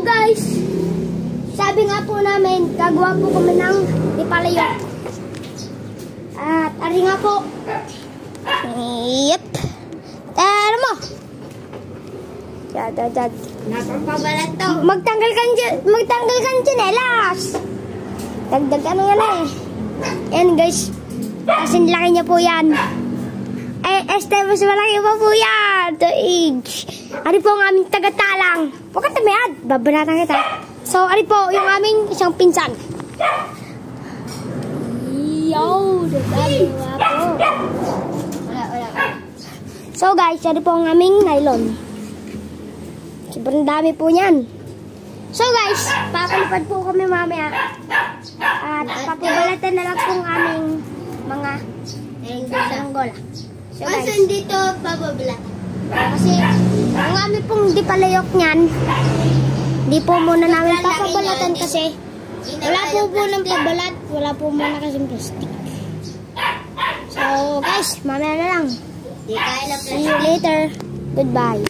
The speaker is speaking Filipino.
guys, sabi nga po namin, gagawa po kami ng ipalayok. At ari nga po. Yep. Tara mo. Dad. Napapabalat to. Magtanggal kang tsinelas. Dagdag ano yan eh. Yan guys. Kasin laki niya po yan. Mas malaki pa po yan. Ari po ang aming taga-talang. Huwag ka tamayad. Babanatan kita. So, ari po yung aming isang pinsan. Yo, dagdag po. Wala. So guys, ari po ang aming nylon. Sobrang dami po niyan. So guys, papalipad po kami mamaya. At papabalatan na lang po ang aming mga langgola. So guys, dito bababla? kasi ang aming pong di palayok niyan, di po muna namin papabalatan kasi wala po ng pabalat, wala po muna kasi plastic. So guys, mamaya na lang. Di kaya na See you later. Goodbye.